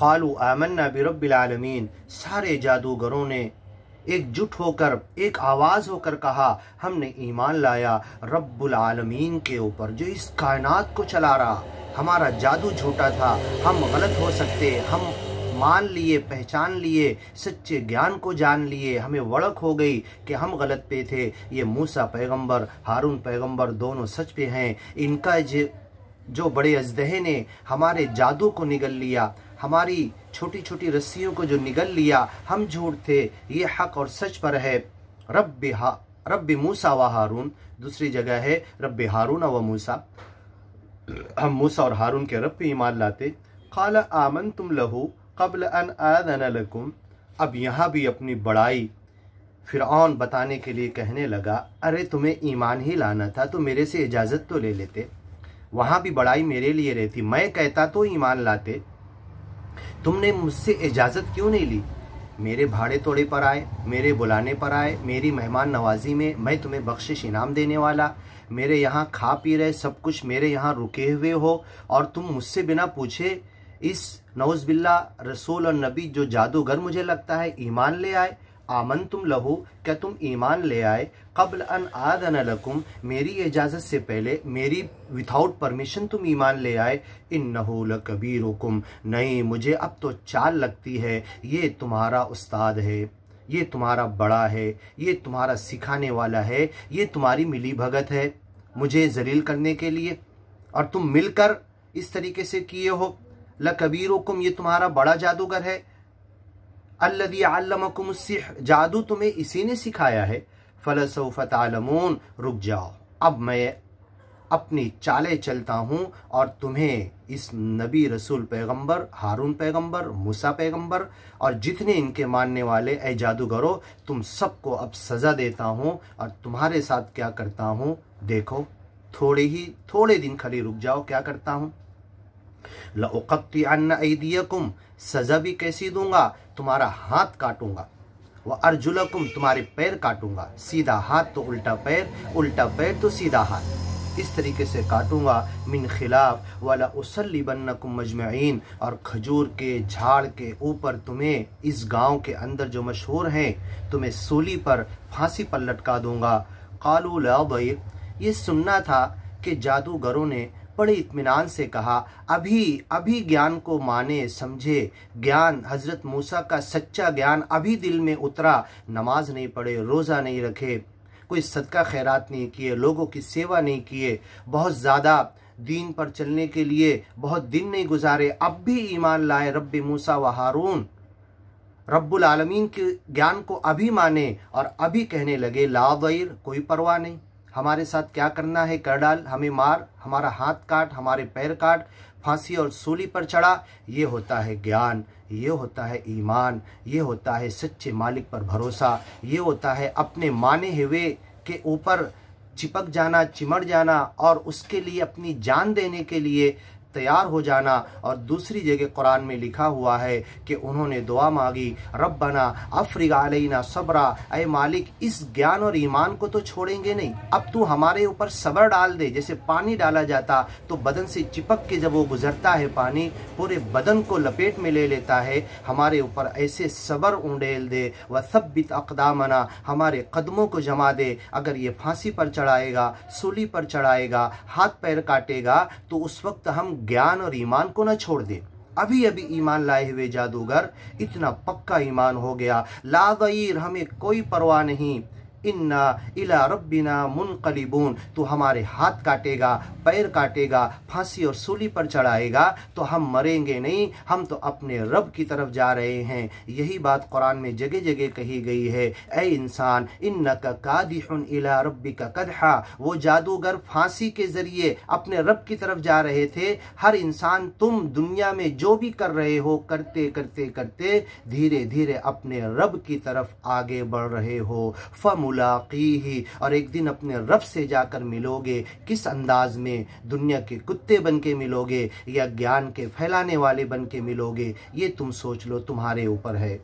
क़ालू आमन्ना बिरब्बिल आलमीन, सारे जादूगरों ने एकजुट होकर एक आवाज़ होकर कहा हमने ईमान लाया रब्बुल आलमीन के ऊपर, जो इस कायनात को चला रहा। हमारा जादू झूठा था, हम गलत हो सकते, हम मान लिए, पहचान लिए, सच्चे ज्ञान को जान लिए, हमें वड़क हो गई कि हम गलत पे थे। ये मूसा पैगंबर, हारून पैगंबर दोनों सच पे हैं। इनका जो बड़े अजदहे ने हमारे जादू को निगल लिया, हमारी छोटी छोटी रस्सियों को जो निगल लिया, हम झूठ थे, ये हक और सच पर है। रब्बी मूसा व हारून, दूसरी जगह है रब्बी हारून व मूसा, हम मूसा और हारून के रब पे ईमान लाते। क़ाल आमनतुम लहू क़ब्ल अन आज़न लकुम, अब यहाँ भी अपनी बड़ाई फ़िरऔन बताने के लिए कहने लगा, अरे तुम्हें ईमान ही लाना था तो मेरे से इजाज़त तो ले लेते, वहाँ भी बड़ाई मेरे लिए रहती, मैं कहता तो ईमान लाते, तुमने मुझसे इजाज़त क्यों नहीं ली? मेरे भाड़े तोड़े पर आए, मेरे बुलाने पर आए, मेरी मेहमान नवाजी में मैं तुम्हें बख्शिश इनाम देने वाला, मेरे यहाँ खा पी रहे, सब कुछ मेरे यहाँ रुके हुए हो, और तुम मुझसे बिना पूछे इस नौज़ बिल्ला रसूल और नबी जो जादूगर मुझे लगता है ईमान ले आए। आमन तुम लहू, क्या तुम ईमान ले आए? क़ब्ल अन आज़न लकुम, मेरी इजाज़त से पहले, मेरी विदाउट परमिशन तुम ईमान ले आए। इन्नहु लकबीरुकुम, नहीं मुझे अब तो चाल लगती है ये तुम्हारा उस्ताद है, ये तुम्हारा बड़ा है, ये तुम्हारा सिखाने वाला है, ये तुम्हारी मिली भगत है मुझे जलील करने के लिए, और तुम मिलकर इस तरीके से किए हो। लकबीरुकुम, ये तुम्हारा बड़ा जादूगर है। अल्लज़ी अल्लमकुम सिहर, जादू तुम्हें इसी ने सिखाया है। फलसौफ तालमून, रुक जाओ, अब मैं अपनी चालें चलता हूँ और तुम्हें इस नबी रसूल पैगंबर, हारून पैगंबर, मूसा पैगंबर और जितने इनके मानने वाले ए जादूगरों, तुम सबको अब सज़ा देता हूँ और तुम्हारे साथ क्या करता हूँ देखो। थोड़े दिन खाली रुक जाओ, क्या करता हूँ। लउक़त्तिअन्न ऐदियकुम, सज़ा भी कैसी दूंगा, तुम्हारा हाथ काटूंगा। व अर्जुलकुम, तुम्हारे पैर काटूंगा। सीधा हाथ तो उल्टा पैर, उल्टा पैर तो सीधा हाथ, इस तरीके से काटूंगा। मिन खिलाफ वला उसल्लिबन्नकुम मजमईन, और खजूर के झाड़ के ऊपर तुम्हें इस गांव के अंदर जो मशहूर हैं, तुम्हें सूली पर, फांसी पर लटका दूंगा। क़ालू ला दैर, ये सुनना था कि जादूगरों ने बड़े इत्मीनान से कहा, अभी ज्ञान को माने समझे, ज्ञान हजरत मूसा का सच्चा ज्ञान अभी दिल में उतरा। नमाज नहीं पढ़े, रोज़ा नहीं रखे, कोई सदका खैरात नहीं किए, लोगों की सेवा नहीं किए, बहुत ज़्यादा दीन पर चलने के लिए बहुत दिन नहीं गुजारे, अब भी ईमान लाए रब्बी मूसा व हारून, रब्बुल आलमीन के ज्ञान को अभी माने और अभी कहने लगे ला दैर, कोई परवाह नहीं, हमारे साथ क्या करना है कर डाल, हमें मार, हमारा हाथ काट, हमारे पैर काट, फांसी और सूली पर चढ़ा। ये होता है ज्ञान, ये होता है ईमान, ये होता है सच्चे मालिक पर भरोसा, ये होता है अपने माने हुए के ऊपर चिपक जाना, चिमड़ जाना और उसके लिए अपनी जान देने के लिए तैयार हो जाना। और दूसरी जगह कुरान में लिखा हुआ है कि उन्होंने दुआ मांगी, रब्बना अफ्रिग अलैना सब्रा, ऐ मालिक इस ज्ञान और ईमान को तो छोड़ेंगे नहीं, अब तू हमारे ऊपर सब्र डाल दे। जैसे पानी डाला जाता तो बदन से चिपक के जब वो गुजरता है, पानी पूरे बदन को लपेट में ले लेता है, हमारे ऊपर ऐसे सब्र उंडेल दे। व सब्बित अक़दामना, हमारे कदमों को जमा दे। अगर ये फांसी पर चढ़ाएगा, सूली पर चढ़ाएगा, हाथ पैर काटेगा, तो उस वक्त हम ज्ञान और ईमान को न छोड़ दे। अभी अभी ईमान लाए हुए जादूगर इतना पक्का ईमान हो गया, ला दैर, हमें कोई परवाह नहीं, इन्ना इला रब्बिना मुनक़लिबून, तो हमारे हाथ काटेगा, पैर काटेगा, फांसी और सूली पर चढ़ाएगा तो हम मरेंगे नहीं, हम तो अपने रब की तरफ जा रहे हैं। यही बात कुरान में जगह जगह कही गई है, ऐ इंसान इन्नका कादिहुन इला रब्बिका कदहा, वो जादूगर फांसी के जरिए अपने रब की तरफ जा रहे थे। हर इंसान तुम दुनिया में जो भी कर रहे हो, करते करते करते धीरे धीरे अपने रब की तरफ आगे बढ़ रहे हो। फमुलाक़ीही, और एक दिन अपने रब से जाकर मिलोगे। किस अंदाज में, दुनिया के कुत्ते बन के मिलोगे या ज्ञान के फैलाने वाले बन के मिलोगे, ये तुम सोच लो, तुम्हारे ऊपर है।